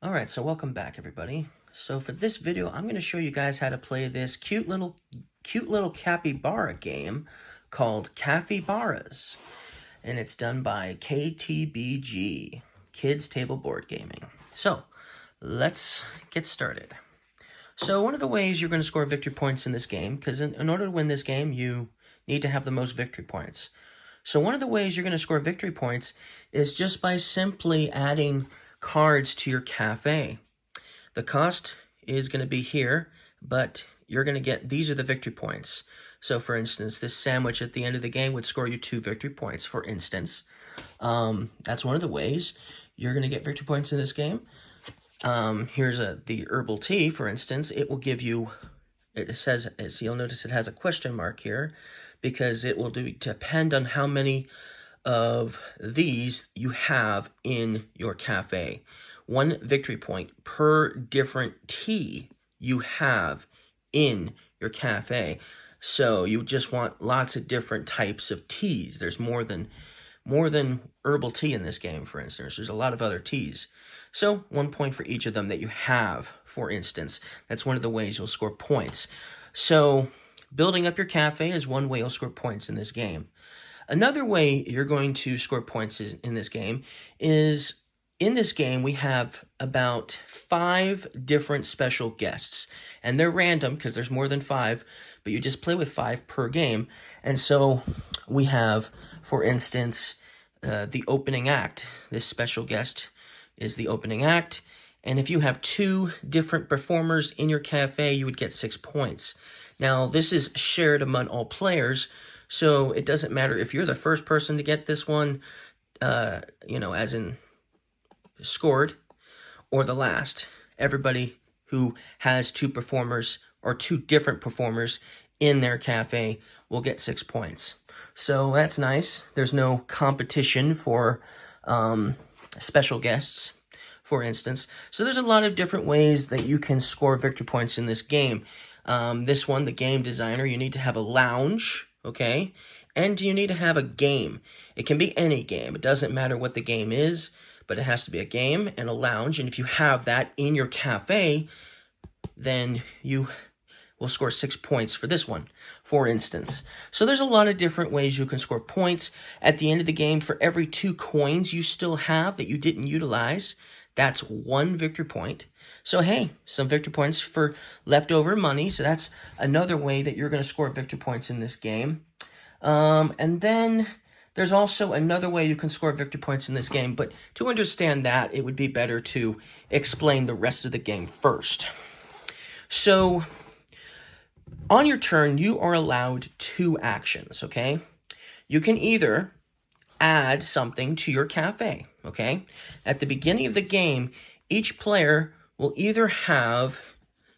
Alright, so welcome back everybody. So for this video, I'm going to show you guys how to play this cute little capybara game called Barras. And it's done by KTBG, Kids Table Board Gaming. So, let's get started. So one of the ways you're going to score victory points in this game, because in order to win this game, you need to have the most victory points. So one of the ways you're going to score victory points is just by simply adding cards to your cafe. The cost is going to be here, but you're going to get, these are the victory points. So for instance, this sandwich at the end of the game would score you 2 victory points, for instance. That's one of the ways you're going to get victory points in this game. Here's the herbal tea, for instance. It will give you, it says, as you'll notice it has a question mark here, because it will depend on how many of these you have in your cafe. 1 victory point per different tea you have in your cafe. So you just want lots of different types of teas. There's more than herbal tea in this game, for instance. There's a lot of other teas. So 1 point for each of them that you have, for instance. That's one of the ways you'll score points. So building up your cafe is one way you'll score points in this game. Another way you're going to score points in this game is, in this game, we have about 5 different special guests. And they're random because there's more than 5, but you just play with 5 per game. And so we have, for instance, the opening act. This special guest is the opening act. And if you have 2 different performers in your cafe, you would get 6 points. Now, this is shared among all players, so it doesn't matter if you're the first person to get this one, as in scored, or the last. Everybody who has 2 performers or 2 different performers in their cafe will get 6 points. So that's nice. There's no competition for special guests, for instance. So there's a lot of different ways that you can score victory points in this game. This one, the game designer, you need to have a lounge, okay? And you need to have a game. It can be any game. It doesn't matter what the game is, but it has to be a game and a lounge. And if you have that in your cafe, then you will score 6 points for this one, for instance. So there's a lot of different ways you can score points. At the end of the game, for every 2 coins you still have that you didn't utilize, that's 1 victory point. So hey, some victory points for leftover money. So that's another way that you're going to score victory points in this game. And then there's also another way you can score victory points in this game. But to understand that, it would be better to explain the rest of the game first. So on your turn, you are allowed 2 actions, okay? You can either add something to your cafe, okay? At the beginning of the game, each player will either have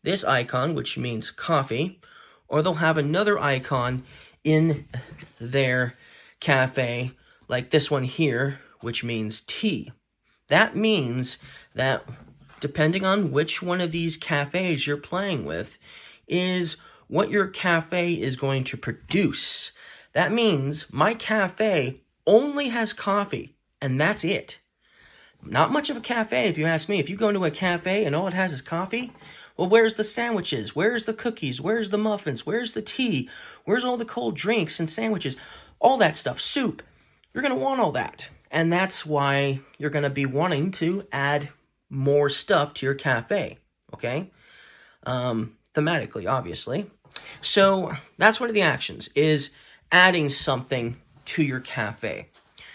this icon, which means coffee, or they'll have another icon in their cafe, like this one here, which means tea. That means that depending on which one of these cafes you're playing with is what your cafe is going to produce. That means my cafe only has coffee, and that's it. Not much of a cafe, if you ask me. If you go into a cafe and all it has is coffee, well, where's the sandwiches? Where's the cookies? Where's the muffins? Where's the tea? Where's all the cold drinks and sandwiches? All that stuff, soup. You're going to want all that. And that's why you're going to be wanting to add more stuff to your cafe, okay? Thematically, obviously. So that's one of the actions, is adding something to your cafe.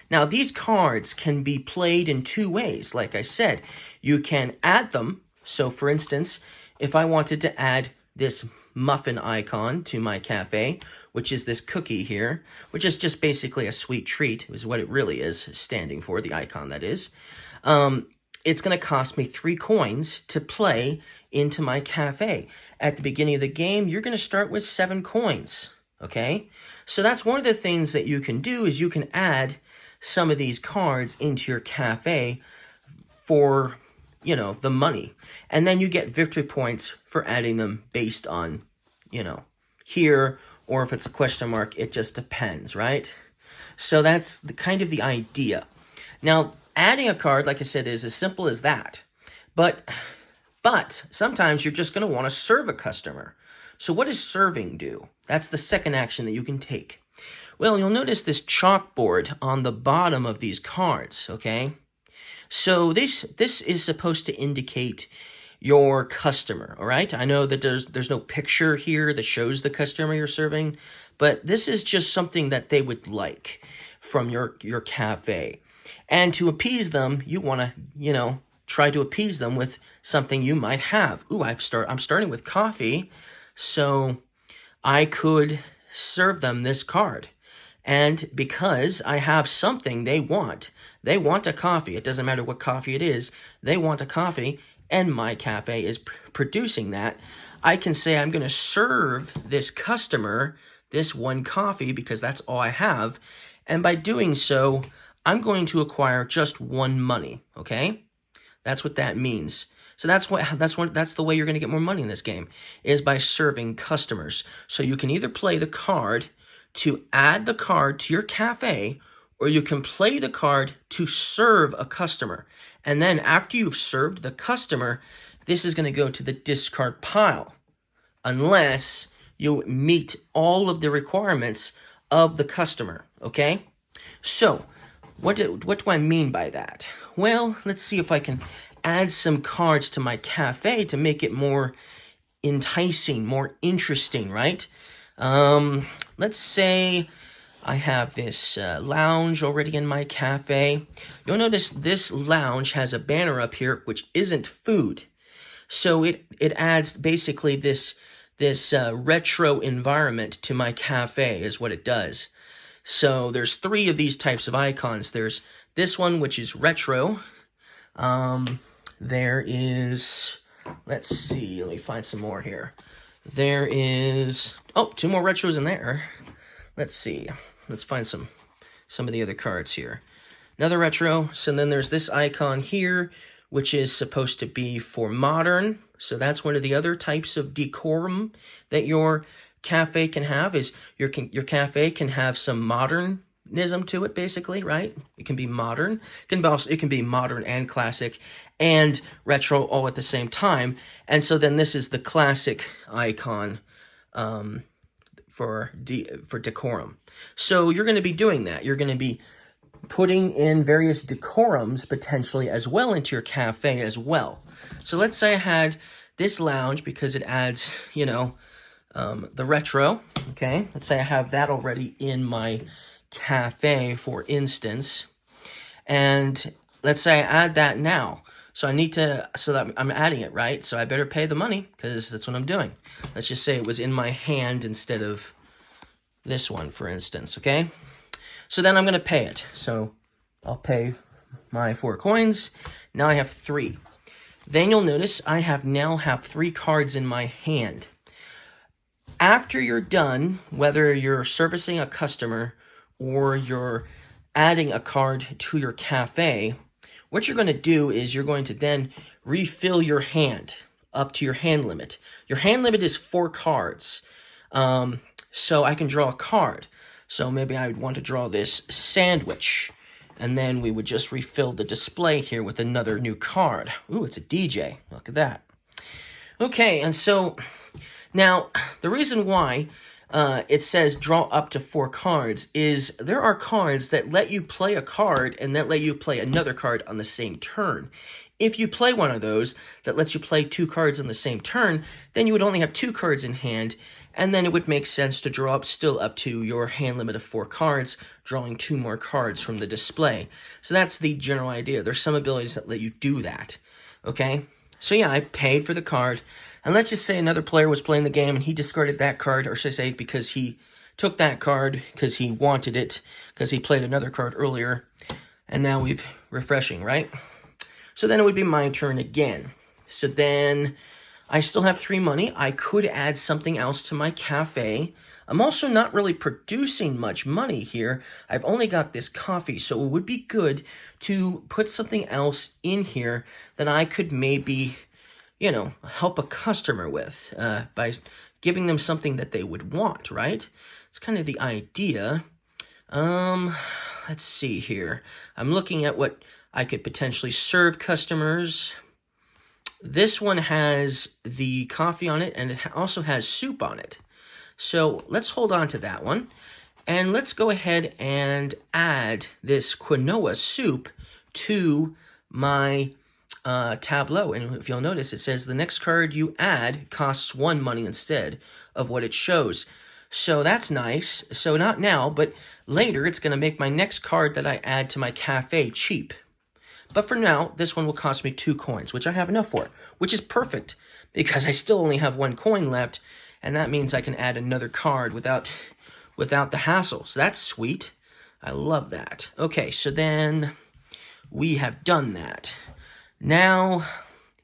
Now, these cards can be played in 2 ways. Like I said, you can add them. So, for instance, if I wanted to add this muffin icon to my cafe, which is this cookie here, which is just basically a sweet treat, is what it really is standing for, the icon that is, it's going to cost me 3 coins to play into my cafe. At the beginning of the game, you're going to start with 7 coins, okay? So that's one of the things that you can do, is you can add some of these cards into your cafe for, the money. And then you get victory points for adding them based on, here, or if it's a question mark, it just depends, right? So that's kind of the idea. Now, adding a card, like I said, is as simple as that. But sometimes you're just going to want to serve a customer. So what does serving do? That's the second action that you can take. Well, you'll notice this chalkboard on the bottom of these cards, okay? So this is supposed to indicate your customer, all right? I know that there's no picture here that shows the customer you're serving, but this is just something that they would like from your cafe. And to appease them, you want to, try to appease them with something you might have. Ooh, I'm starting with coffee, so I could serve them this card. And because I have something they want a coffee. It doesn't matter what coffee it is. They want a coffee, and my cafe is producing that. I can say I'm going to serve this customer this one coffee because that's all I have. And by doing so, I'm going to acquire just one money, okay? That's what that means. So that's the way you're going to get more money in this game, is by serving customers. So you can either play the card to add the card to your cafe, or you can play the card to serve a customer. And then after you've served the customer, this is going to go to the discard pile, unless you meet all of the requirements of the customer, okay? So what do I mean by that? Well, let's see if I can add some cards to my cafe to make it more enticing, more interesting, right? Let's say I have this lounge already in my cafe. You'll notice this lounge has a banner up here, which isn't food. So it adds basically this retro environment to my cafe is what it does. So there's 3 of these types of icons. There's this one, which is retro. There is, let's see, let me find some more here. There is, 2 more retros in there. Let's see. Let's find some of the other cards here. Another retro. So then there's this icon here, which is supposed to be for modern. So that's one of the other types of decorum that your cafe can have, is your cafe can have some modernism to it, basically, right? It can be modern. It can be modern and classic and retro all at the same time. And so then this is the classic icon for decorum. So you're going to be doing that. You're going to be putting in various decorums potentially as well into your cafe as well. So let's say I had this lounge because it adds, the retro, okay? Let's say I have that already in my cafe, for instance. And let's say I add that now. So that I'm adding it, right? So I better pay the money because that's what I'm doing. Let's just say it was in my hand instead of this one, for instance, okay? So then I'm going to pay it. So I'll pay my 4 coins. Now I have 3. Then you'll notice I now have 3 cards in my hand. After you're done, whether you're servicing a customer or you're adding a card to your cafe, what you're going to do is you're going to then refill your hand up to your hand limit. Your hand limit is 4 cards. So I can draw a card. So maybe I would want to draw this sandwich. And then we would just refill the display here with another new card. Ooh, it's a DJ. Look at that. Okay, and so now the reason why it says draw up to 4 cards is there are cards that let you play a card and that let you play another card on the same turn. If you play one of those that lets you play 2 cards on the same turn, then you would only have 2 cards in hand, and then it would make sense to draw still up to your hand limit of 4 cards, drawing 2 more cards from the display. So that's the general idea. There's some abilities that let you do that, okay? So yeah, I paid for the card, and let's just say another player was playing the game and he discarded that card, or should I say because he took that card because he wanted it, because he played another card earlier, and now we've refreshing, right? So then it would be my turn again. So then I still have 3 money. I could add something else to my cafe. I'm also not really producing much money here. I've only got this coffee, so it would be good to put something else in here that I could maybe, help a customer with by giving them something that they would want, right? It's kind of the idea. Let's see here. I'm looking at what I could potentially serve customers. This one has the coffee on it, and it also has soup on it. So let's hold on to that one. And let's go ahead and add this quinoa soup to my tableau. And if you'll notice, it says the next card you add costs 1 money instead of what it shows. So that's nice. So not now, but later it's going to make my next card that I add to my cafe cheap. But for now, this one will cost me 2 coins, which I have enough for, which is perfect because I still only have 1 coin left, and that means I can add another card without the hassle. So that's sweet. I love that. Okay, so then we have done that. Now,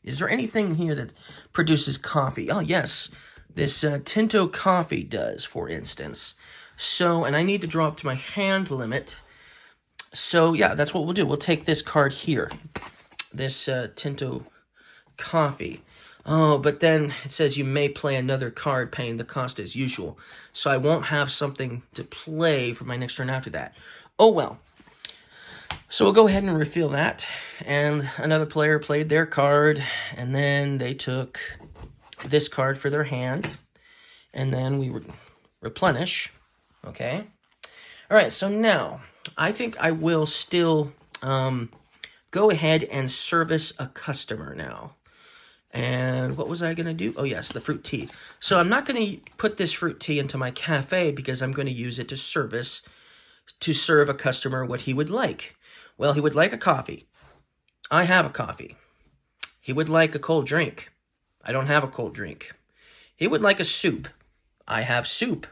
is there anything here that produces coffee? Oh, yes. This Tinto coffee does, for instance. So, and I need to draw up to my hand limit. So, yeah, that's what we'll do. We'll take this card here. This Tinto coffee. Oh, but then it says you may play another card paying the cost as usual. So I won't have something to play for my next turn after that. Oh, well. So we'll go ahead and refill that. And another player played their card. And then they took this card for their hand. And then we replenish. Okay. All right, so now I think I will still go ahead and service a customer now. And what was I going to do? Oh, yes, the fruit tea. So I'm not going to put this fruit tea into my cafe because I'm going to use it to serve a customer what he would like. Well, he would like a coffee. I have a coffee. He would like a cold drink. I don't have a cold drink. He would like a soup. I have soup.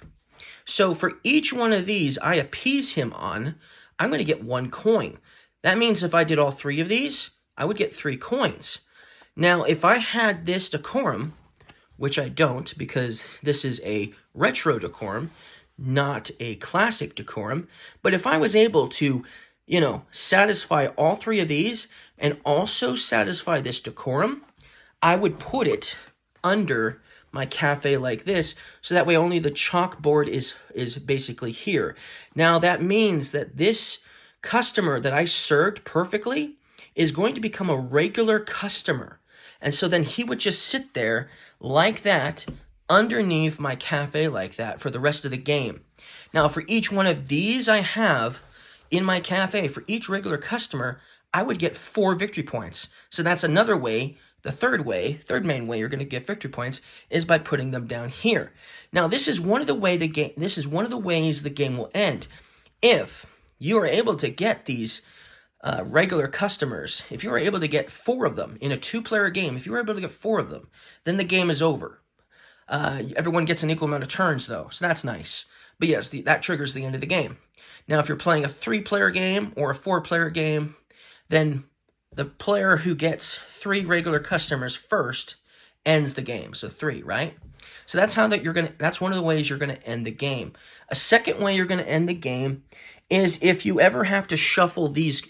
So for each one of these I appease him on, I'm going to get 1 coin. That means if I did all 3 of these, I would get 3 coins. Now, if I had this decorum, which I don't because this is a retro decorum, not a classic decorum, but if I was able to, satisfy all 3 of these and also satisfy this decorum, I would put it under my cafe like this, so that way only the chalkboard is basically here. Now, that means that this customer that I served perfectly is going to become a regular customer. And so then he would just sit there like that underneath my cafe like that for the rest of the game. Now, for each one of these I have in my cafe, for each regular customer, I would get 4 victory points. So that's another way. The third main way you're going to get victory points is by putting them down here. Now, this is one of the ways the game will end. If you are able to get these regular customers, if you were able to get 4 of them in a 2-player game, if you were able to get 4 of them, then the game is over. Everyone gets an equal amount of turns, though, so that's nice. But yes, that triggers the end of the game. Now, if you're playing a 3-player game or a 4-player game, then the player who gets 3 regular customers first ends the game. So 3, right? So that's how that's one of the ways you're gonna end the game. A second way you're gonna end the game is if you ever have to shuffle these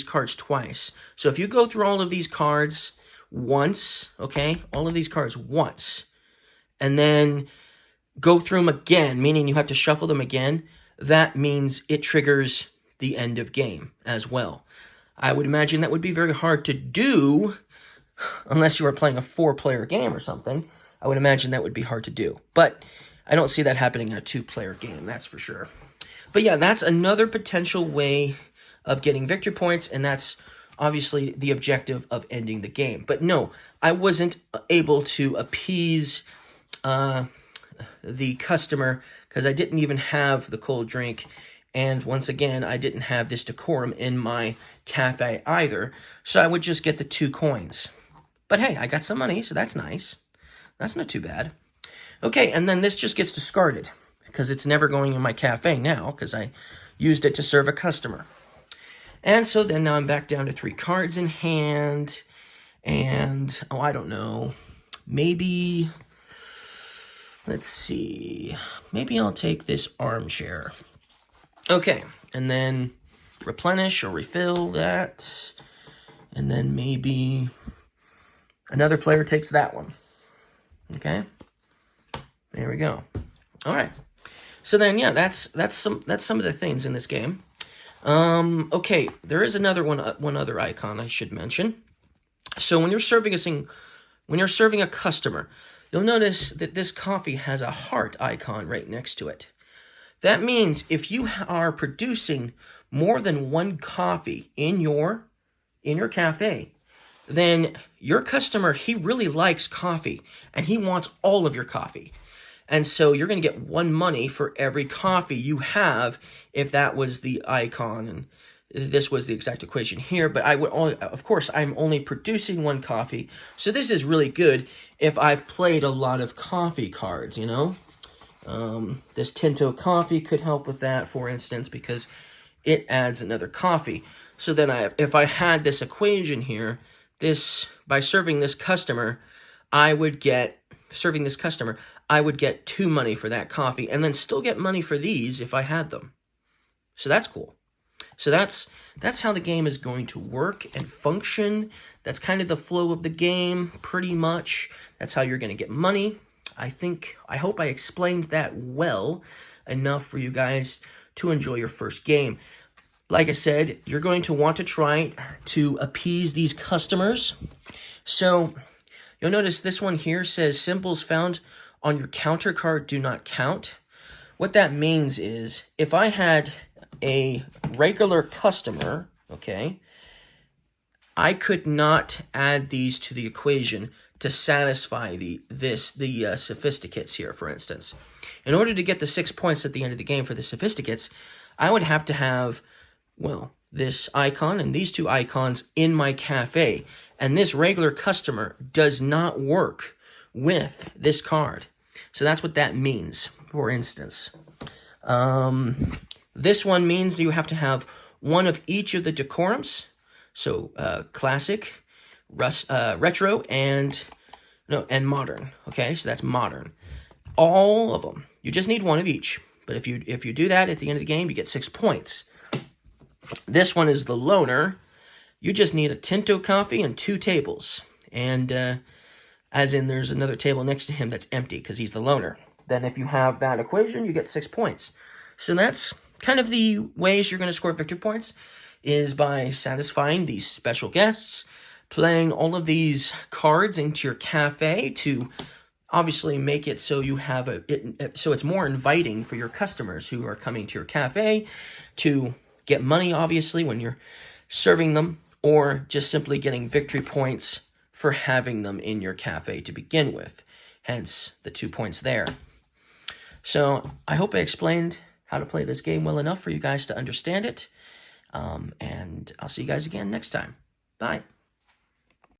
cards twice. So if you go through all of these cards once, okay, all of these cards once, and then go through them again, meaning you have to shuffle them again, that means it triggers the end of game as well. I would imagine that would be very hard to do unless you were playing a 4-player game or something. I would imagine that would be hard to do. But I don't see that happening in a 2-player game, that's for sure. But yeah, that's another potential way of getting victory points, and that's obviously the objective of ending the game. But no, I wasn't able to appease the customer because I didn't even have the cold drink. And once again, I didn't have this decorum in my cafe either, so I would just get the 2 coins. But hey, I got some money, so that's nice. That's not too bad. Okay, and then this just gets discarded because it's never going in my cafe now because I used it to serve a customer. And so then now I'm back down to 3 cards in hand. And, I don't know. Maybe, let's see. Maybe I'll take this armchair. Okay, and then replenish or refill that. And then maybe another player takes that one. Okay? There we go. All right. So then, yeah, that's some of the things in this game. Okay, there is one other icon I should mention. So when you're serving a customer, you'll notice that this coffee has a heart icon right next to it. That means if you are producing more than one coffee in your cafe, then your customer, he really likes coffee and he wants all of your coffee. And so you're going to get 1 money for every coffee you have if that was the icon and this was the exact equation here. But I would only, of course, I'm only producing 1 coffee. So this is really good if I've played a lot of coffee cards, you know. This Tinto coffee could help with that, for instance, because it adds another coffee. So then if I had this equation here, by serving this customer, I would get 2 money for that coffee and then still get money for these if I had them. So that's cool. So that's how the game is going to work and function. That's kind of the flow of the game, pretty much. That's how you're going to get money. I hope I explained that well enough for you guys to enjoy your first game. Like I said, you're going to want to try to appease these customers. So you'll notice this one here says symbols found on your counter card do not count. What that means is if I had a regular customer, okay, I could not add these to the equation to satisfy the sophisticates here, for instance. In order to get the 6 points at the end of the game for the sophisticates, I would have to have, well, this icon and these 2 icons in my cafe. And this regular customer does not work with this card. So that's what that means, for instance. This one means you have to have 1 of each of the decorums. So classic, retro, and modern. Okay, so that's modern. All of them. You just need 1 of each. But if you do that at the end of the game, you get 6 points. This one is the loner. You just need a Tinto coffee and 2 tables. And as in there's another table next to him that's empty because he's the loner. Then if you have that equation, you get 6 points. So that's kind of the ways you're going to score victory points, is by satisfying these special guests, playing all of these cards into your cafe to obviously make it so you have so it's more inviting for your customers who are coming to your cafe to get money, obviously, when you're serving them, or just simply getting victory points for having them in your cafe to begin with. Hence the 2 points there. So I hope I explained how to play this game well enough for you guys to understand it. And I'll see you guys again next time. Bye.